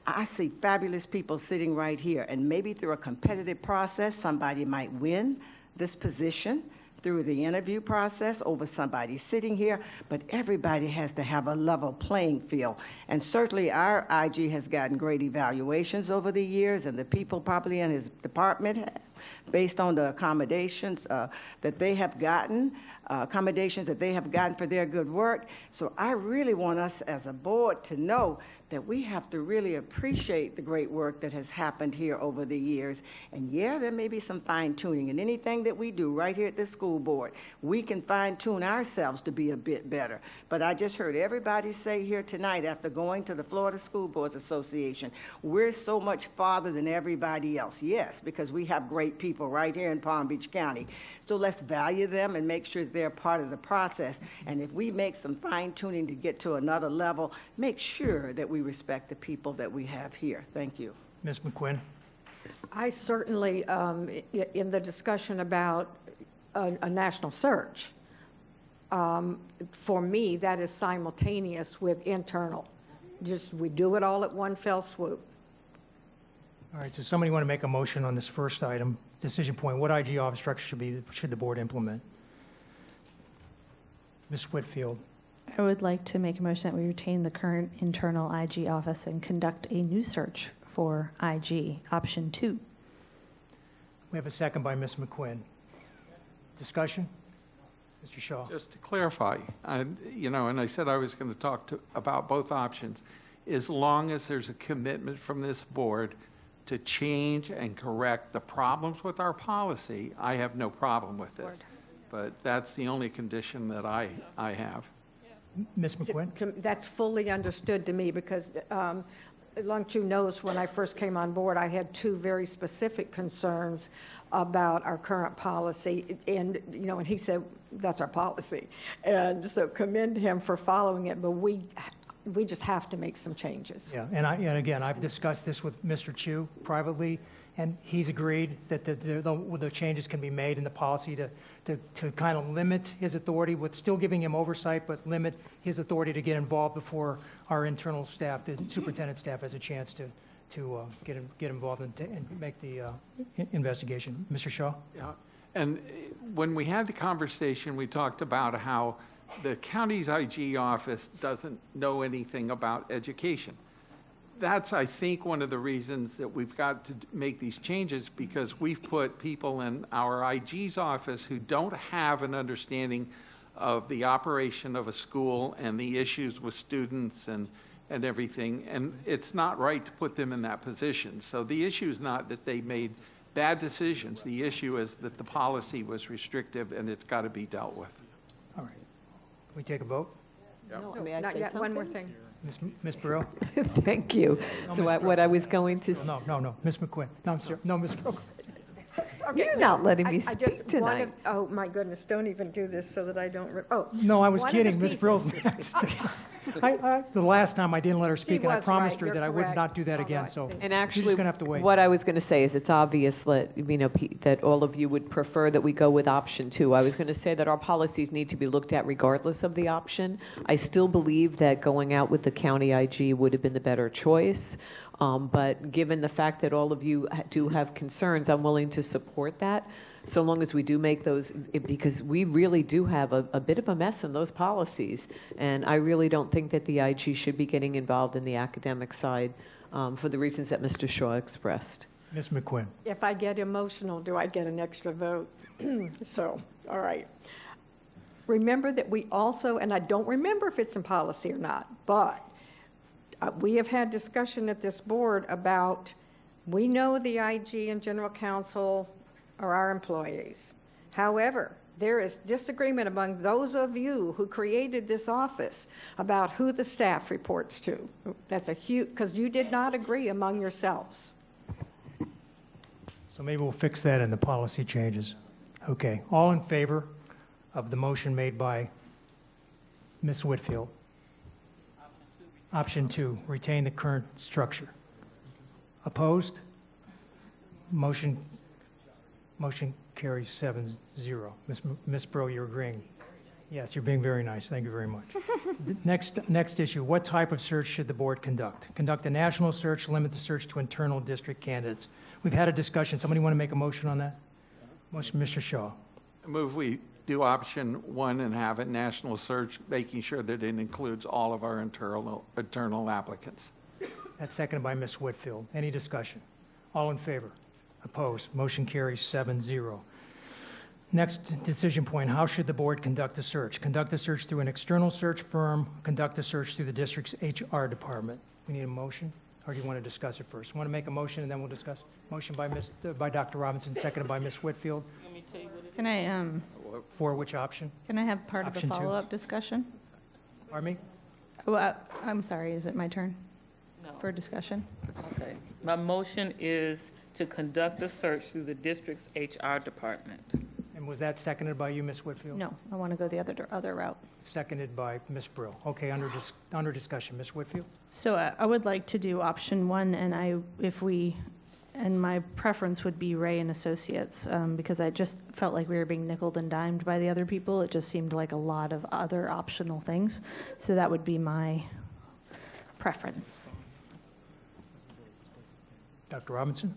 I see fabulous people sitting right here, and maybe through a competitive process, somebody might win this position through the interview process over somebody sitting here, but everybody has to have a level playing field. And certainly our IG has gotten great evaluations over the years, and the people probably in his department have. based on the accommodations that they have gotten, accommodations that they have gotten for their good work. So I really want us as a board to know that we have to really appreciate the great work that has happened here over the years. And yeah, there may be some fine tuning in anything that we do right here at the school board. We can fine tune ourselves to be a bit better. But I just heard everybody say here tonight, after going to the Florida School Boards Association, we're so much farther than everybody else. Yes, because we have great people right here in Palm Beach County. So let's value them and make sure they're part of the process. And if we make some fine tuning to get to another level, make sure that we respect the people that we have here. Thank you. Ms. McQuinn? I certainly, in the discussion about a national search, for me, that is simultaneous with internal. Just, we do it all at one fell swoop. All right, so somebody want to make a motion on this first item, decision point, what IG office structure should the board implement? Ms. Whitfield? I would like to make a motion that we retain the current internal IG office and conduct a new search for IG, option 2. We have a second by Ms. McQuinn. Discussion? Mr. Shaw? Just to clarify, and I said I was going to talk about both options. As long as there's a commitment from this board to change and correct the problems with our policy, I have no problem with this. But that's the only condition that I have. Ms. McQuinn? That's fully understood to me because Lung Chu knows when I first came on board, I had 2 very specific concerns about our current policy. And, and he said, that's our policy. And so commend him for following it, but we just have to make some changes. Yeah, and again, I've discussed this with Mr. Chu privately, and he's agreed that the changes can be made in the policy to kind of limit his authority with still giving him oversight, but limit his authority to get involved before our internal staff, the superintendent staff, has a chance to get involved and make the investigation. Mr. Shaw? Yeah, and when we had the conversation, we talked about how the county's IG office doesn't know anything about education. That's, I think, one of the reasons that we've got to make these changes, because we've put people in our IG's office who don't have an understanding of the operation of a school and the issues with students and everything, and it's not right to put them in that position. So the issue is not that they made bad decisions. The issue is that the policy was restrictive, and it's got to be dealt with. All right. Can we take a vote? No, may I Not say yet, one more something? thing. Ms. Burrow? Thank you. So what I was going to, No, Ms. McQuinn. No, Ms. Burrow. you're not letting me I speak just, tonight. oh, my goodness, don't even do this so that I don't, No, I was one of the kidding. Ms. pieces- Burrow's next. The last time I didn't let her speak, and I was promised right. her You're that I would correct. not do that All again, right. so And And you're actually, just going to have to wait. what I was going to say is it's obvious that, that all of you would prefer that we go with option 2. I was going to say that our policies need to be looked at regardless of the option. I still believe that going out with the county IG would have been the better choice. But given the fact that all of you do have concerns, I'm willing to support that, so long as we do make those, because we really do have a bit of a mess in those policies. And I really don't think that the IG should be getting involved in the academic side for the reasons that Mr. Shaw expressed. Ms. McQuinn? if I get emotional, do I get an extra vote? So, all right. Remember that we also, and I don't remember if it's in policy or not, but we have had discussion at this board about, we know the IG and general counsel are our employees. However, there is disagreement among those of you who created this office about who the staff reports to. That's a huge, because you did not agree among yourselves. So maybe we'll fix that in the policy changes. Okay, all in favor of the motion made by Ms. Whitfield? Option 2, retain the current structure. Opposed? Motion carries 7-0. Ms. Burrow, you're agreeing? Yes, you're being very nice. Thank you very much. Next issue, what type of search should the board conduct? Conduct a national search, limit the search to internal district candidates. We've had a discussion. Somebody want to make a motion on that? Motion, Mr. Shaw. I move we do option 1 and have a national search, making sure that it includes all of our internal applicants. That's seconded by Ms. Whitfield. Any discussion? All in favor? Opposed? Motion carries 7-0. Next decision point, how should the board conduct the search? Conduct the search through an external search firm, conduct the search through the district's HR department. We need a motion, or do you want to discuss it first? Want to make a motion and then we'll discuss? Motion by Dr. Robinson, seconded by Ms. Whitfield. Let me tell you what it is. For which option? Can I have part of the Option two. follow-up discussion? Pardon me? Well, I'm sorry, is it my turn No. for discussion? Okay. My motion is to conduct the search through the district's HR department. And was that seconded by you, Ms. Whitfield? No, I want to go the other route. Seconded by Ms. Brill. Okay, under discussion. Ms. Whitfield? So I would like to do option one, and my preference would be Ray and Associates, because I just felt like we were being nickeled and dimed by the other people. It just seemed like a lot of other optional things. So that would be my preference. Dr. Robinson?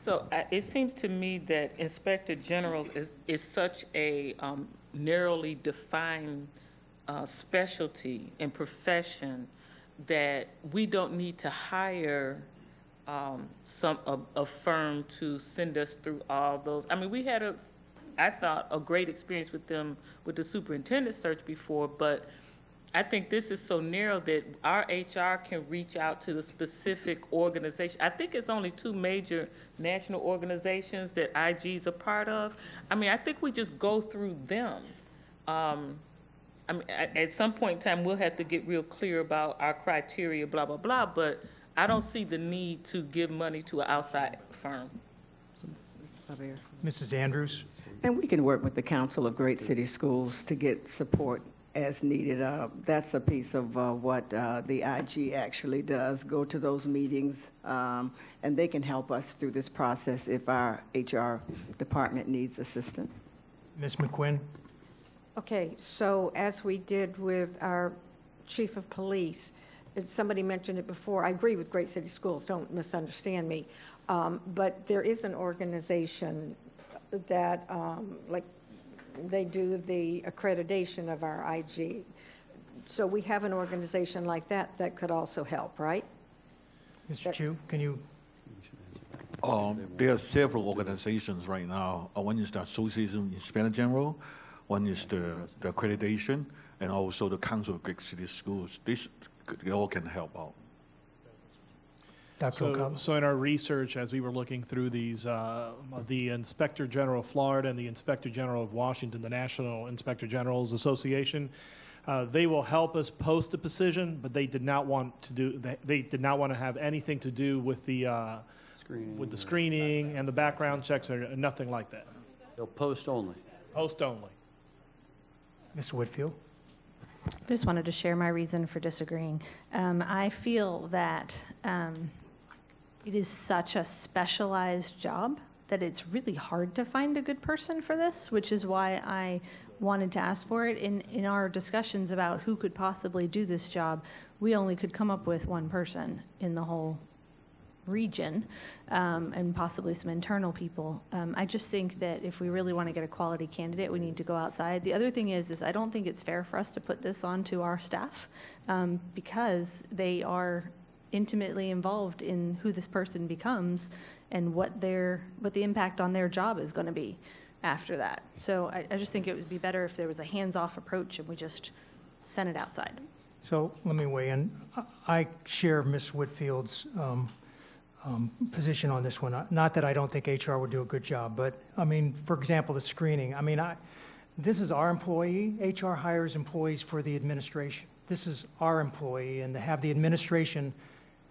So it seems to me that Inspector General is such a narrowly defined specialty and profession that we don't need to hire a firm to send us through all those. I mean, we had I thought, a great experience with them with the superintendent search before, but I think this is so narrow that our HR can reach out to the specific organization. I think it's only 2 major national organizations that IG's a part of. I mean, I think we just go through them. I mean, at some point in time, we'll have to get real clear about our criteria, blah, blah, blah, but I don't see the need to give money to an outside firm. Mrs. Andrews? And we can work with the Council of Great City Schools to get support as needed. That's a piece of what the IG actually does, go to those meetings, and they can help us through this process if our HR department needs assistance. Ms. McQuinn? Okay, so as we did with our chief of police, and somebody mentioned it before, I agree with Great City Schools, don't misunderstand me, but there is an organization that, like, they do the accreditation of our IG. So we have an organization like that that could also help, right? Mr. Chu, can you? There are several organizations right now. One is the Association Inspector General, one is the accreditation, and also the Council of Great City Schools. They all can help out. Dr. O'Connell? So in our research, as we were looking through these, the Inspector General of Florida and the Inspector General of Washington, the National Inspector Generals Association, they will help us post a position, but they did not want to have anything to do with the screening and the background checks or nothing like that. They'll post only. Post only. Ms. Whitfield? I just wanted to share my reason for disagreeing. I feel that it is such a specialized job that it's really hard to find a good person for this, which is why I wanted to ask for it. In our discussions about who could possibly do this job, we only could come up with one person in the whole region, and possibly some internal people. I just think that if we really want to get a quality candidate, we need to go outside. The other thing is I don't think it's fair for us to put this onto our staff, because they are intimately involved in who this person becomes and what the impact on their job is going to be after that. So I just think it would be better if there was a hands-off approach and we just sent it outside. So let me weigh in. I share Ms. Whitfield's position on this one. Not that I don't think HR would do a good job, but I mean, for example, the screening. I mean, this is our employee. HR hires employees for the administration. This is our employee, and to have the administration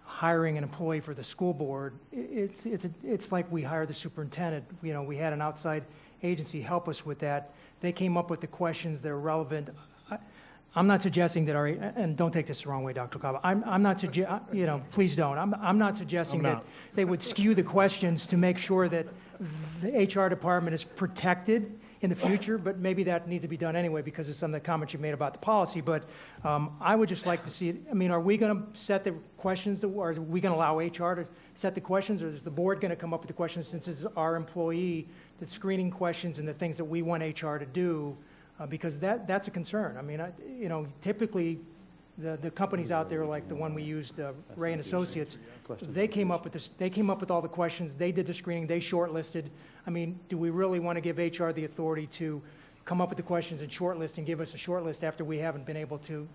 hiring an employee for the school board, it's like we hire the superintendent. You know, we had an outside agency help us with that. They came up with the questions that are relevant. I'm not suggesting that and don't take this the wrong way, Dr. Cobb. I'm not please don't. I'm not suggesting that they would skew the questions to make sure that the HR department is protected in the future, but maybe that needs to be done anyway because of some of the comments you made about the policy. But I would just like to see it. I mean, are we going to set the questions, or are we going to allow HR to set the questions, or is the board going to come up with the questions since it's our employee, the screening questions and the things that we want HR to do? Because that's a concern. I mean, typically the companies out there, like the one we used, Ray and Associates, they came up with this, they came up with all the questions, they did the screening, they shortlisted. I mean, do we really want to give HR the authority to come up with the questions and shortlist and give us a shortlist after we haven't been able to,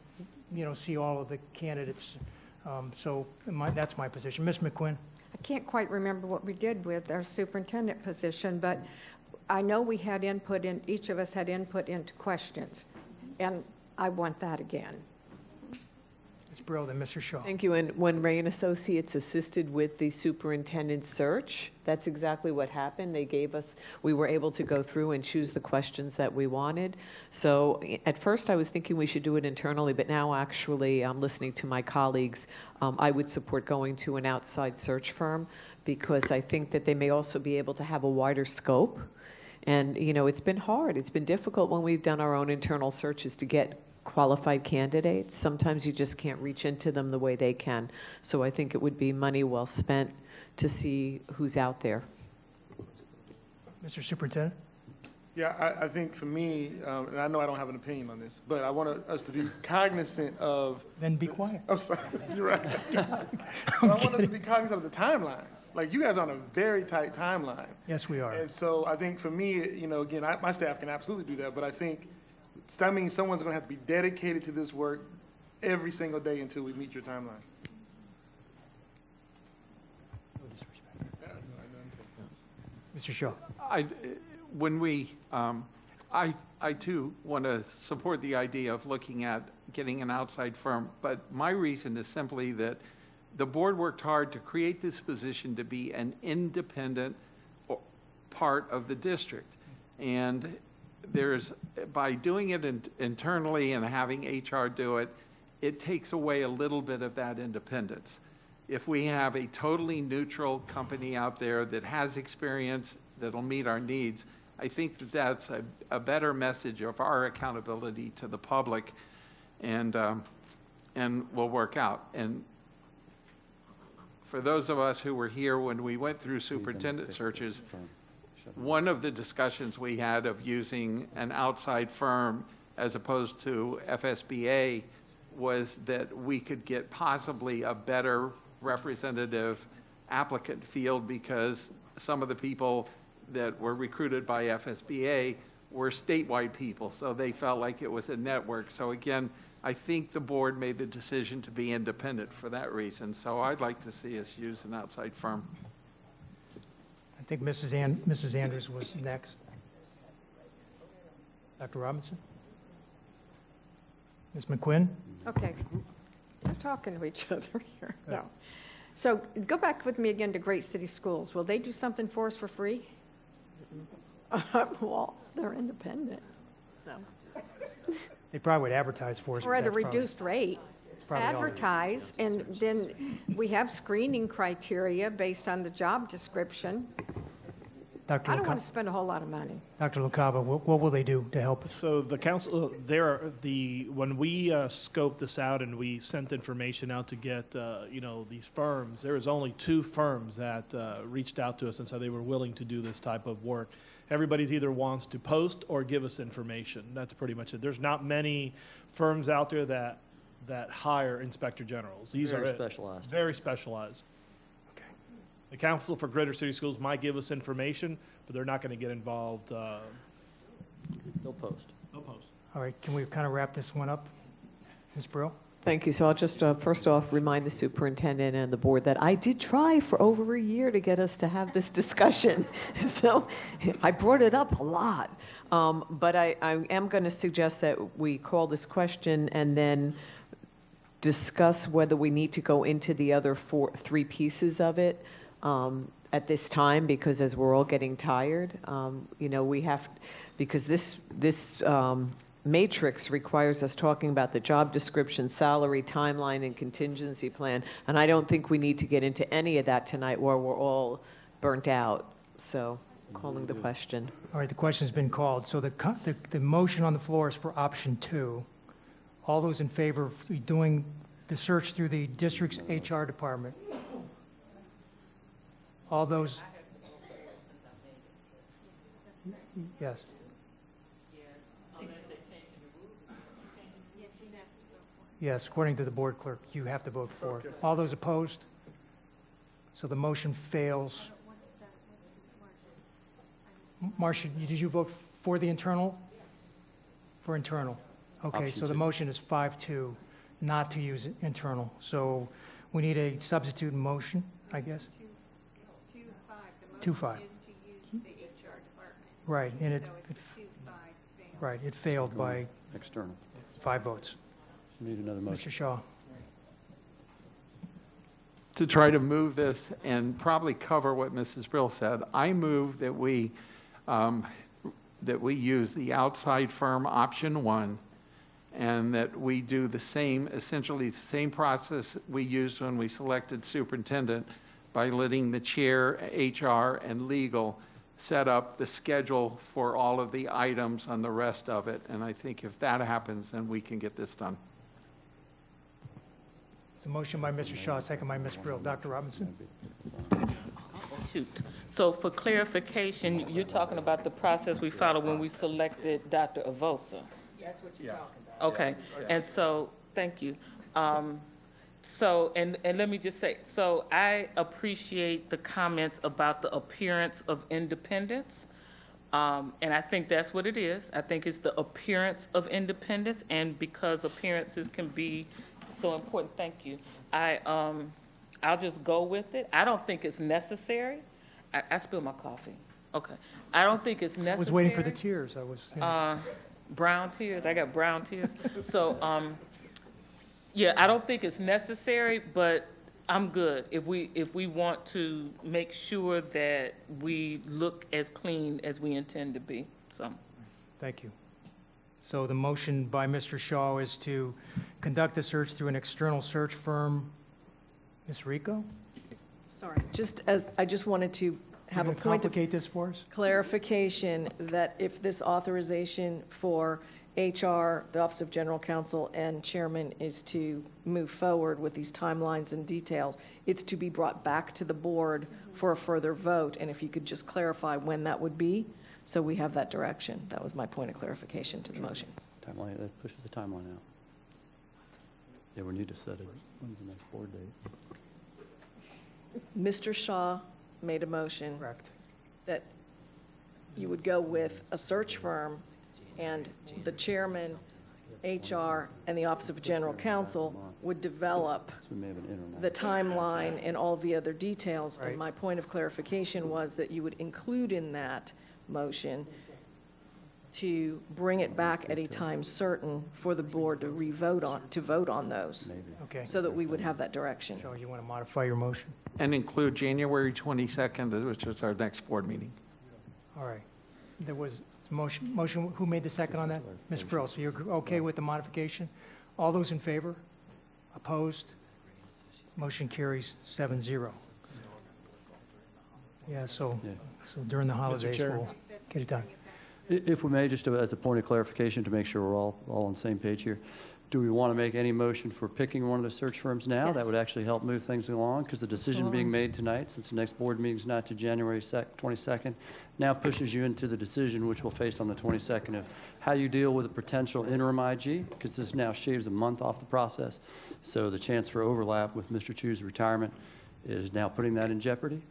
see all of the candidates? That's my position. Ms. McQuinn? I can't quite remember what we did with our superintendent position, but I know we had input in, each of us had input into questions, and I want that again. Ms. Brill, then Mr. Shaw. Thank you. And when Ray and Associates assisted with the superintendent search, that's exactly what happened. They gave us, we were able to go through and choose the questions that we wanted. So at first I was thinking we should do it internally, but now actually I'm listening to my colleagues. I would support going to an outside search firm because I think that they may also be able to have a wider scope. And, it's been hard. It's been difficult when we've done our own internal searches to get qualified candidates. Sometimes you just can't reach into them the way they can. So I think it would be money well spent to see who's out there. Mr. Superintendent? Yeah, I think for me, and I know I don't have an opinion on this, but I want us to be cognizant of. Then be quiet. I'm sorry, you're right. But I want us to be cognizant of the timelines. Like, you guys are on a very tight timeline. Yes, we are. And so I think for me, again, my staff can absolutely do that, but I think that means someone's going to have to be dedicated to this work every single day until we meet your timeline. Mr. Shaw? I too want to support the idea of looking at getting an outside firm, but my reason is simply that the board worked hard to create this position to be an independent part of the district. And by doing it internally and having HR do it, it takes away a little bit of that independence. If we have a totally neutral company out there that has experience, that'll meet our needs, I think that that's a better message of our accountability to the public, and will work out. And for those of us who were here when we went through superintendent searches, one of the discussions we had of using an outside firm as opposed to FSBA was that we could get possibly a better representative applicant field because some of the people that were recruited by FSBA were statewide people, so they felt like it was a network. So again, I think the board made the decision to be independent for that reason. So I'd like to see us use an outside firm. I think Mrs. Andrews was next. Dr. Robinson? Ms. McQuinn? Okay, we're talking to each other here. No. So go back with me again to Great City Schools. Will they do something for us for free? Well, they're independent. No. They probably would advertise for us. Or at a but that's reduced rate. probably all they do. Advertise, and then we have screening criteria based on the job description. Dr. I don't want to LaCava, spend a whole lot of money. Dr. LaCava, what will they do to help us? So the council, when we scoped this out and we sent information out to get, these firms, there was only 2 firms that reached out to us and said they were willing to do this type of work. Everybody either wants to post or give us information. That's pretty much it. There's not many firms out there that hire inspector generals. These are specialized. Very specialized. Okay. The Council for Greater City Schools might give us information, but they're not going to get involved. They'll post. They'll post. All right, can we kind of wrap this one up? Ms. Brill? Thank you. So I'll just first off remind the superintendent and the board that I did try for over a year to get us to have this discussion. So I brought it up a lot. But I am going to suggest that we call this question and then discuss whether we need to go into the other 3 pieces of it at this time, because as we're all getting tired, we have, because this matrix requires us talking about the job description, salary, timeline, and contingency plan. And I don't think we need to get into any of that tonight where we're all burnt out. So calling the question. All right, the question's been called. So the motion on the floor is for option 2. All those in favor of doing the search through the district's HR department? All those? Yes. Yes, according to the board clerk, you have to vote for it. All those opposed? So the motion fails. Marcia, did you vote for the internal? For internal. Okay, Option so the two. motion is 5-2, not to use internal. So we need a substitute motion, I guess? It's 2-5. The 2-5. motion is to use the HR department. Right, and it, So it's 2-5 fail. right, it failed by External. 5 votes. Need another motion. Mr. Shaw? To try to move this and probably cover what Mrs. Brill said, I move that we use the outside firm option 1, and that we do the same, essentially the same process we used when we selected superintendent by letting the chair, HR, and legal set up the schedule for all of the items on the rest of it. And I think if that happens, then we can get this done. It's a motion by Mr. Shaw, second by Ms. Brill. Dr. Robinson? Shoot. So for clarification, you're talking about the process we followed when we selected Dr. Avosa? That's what you're talking about. Okay, and so, thank you. So, and let me just say, so I appreciate the comments about the appearance of independence. And I think that's what it is. I think it's the appearance of independence, and because appearances can be so important, thank you. I'll just go with it. I don't think it's necessary. I spilled my coffee. Okay. I don't think it's necessary. I was waiting for the tears. I was, Brown tears. I got brown tears. So, yeah, I don't think it's necessary, but I'm good. If we want to make sure that we look as clean as we intend to be, so. Thank you. So the motion by Mr. Shaw is to conduct the search through an external search firm. Ms. Rico? Sorry, I just wanted to have a You gonna point of complicate this for us? clarification that if this authorization for HR, the Office of General Counsel, and Chairman is to move forward with these timelines and details, it's to be brought back to the board for a further vote, and if you could just clarify when that would be, so we have that direction. That was my point of clarification to the motion. Timeline, that pushes the timeline out. Yeah, we need to set it. When's the next board date? Mr. Shaw made a motion Correct. that you would go with a search firm, and the chairman, HR, and the Office of General Counsel would develop So we may have an interim. the timeline and all the other details. Right. And my point of clarification was that you would include in that motion to bring it back at a time certain for the board to vote on those, Maybe. Okay. so that we would have that direction. Shaw, you want to modify your motion? And include January 22nd, which is our next board meeting. All right. There was a motion, who made the second on that? Ms. Brill, so you're okay with the modification? All those in favor? Opposed? Motion carries 7-0. Yeah, so during the holidays, Chair. we'll get it done. If we may, just as a point of clarification to make sure we're all on the same page here, do we want to make any motion for picking one of the search firms now? That Yes. would actually help move things along, because the decision being made tonight, since the next board meeting is not to January 22nd, now pushes you into the decision, which we'll face on the 22nd, of how you deal with a potential interim IG, because this now shaves a month off the process. So the chance for overlap with Mr. Chu's retirement is now putting that in jeopardy.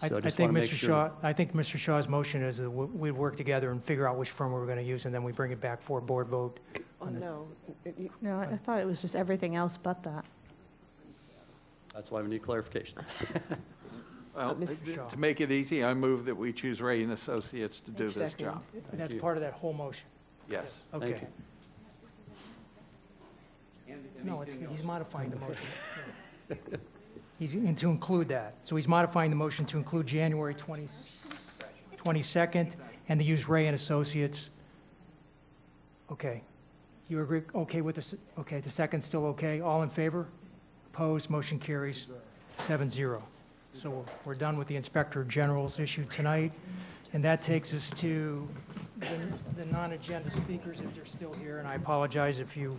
I So I just think want to make Mr. sure. Shaw, I think Mr. Shaw's motion is that we'd work together and figure out which firm we were going to use, and then we bring it back for a board vote. Oh, no. No, I thought it was just everything else but that. That's why we need clarification. Well, Mr. Shaw. to make it easy, I move that we choose Ray and Associates to do this Second. job. That's you. part of that whole motion. Yes. Okay. you. No, he's modifying the motion. He's going to include that. So he's modifying the motion to include January 22nd and to use Ray and Associates. Okay. You agree, okay with this? Okay, the second's still okay? All in favor? Opposed? Motion carries 7-0. So we're done with the Inspector General's issue tonight. And that takes us to the non-agenda speakers, if they're still here. And I apologize if you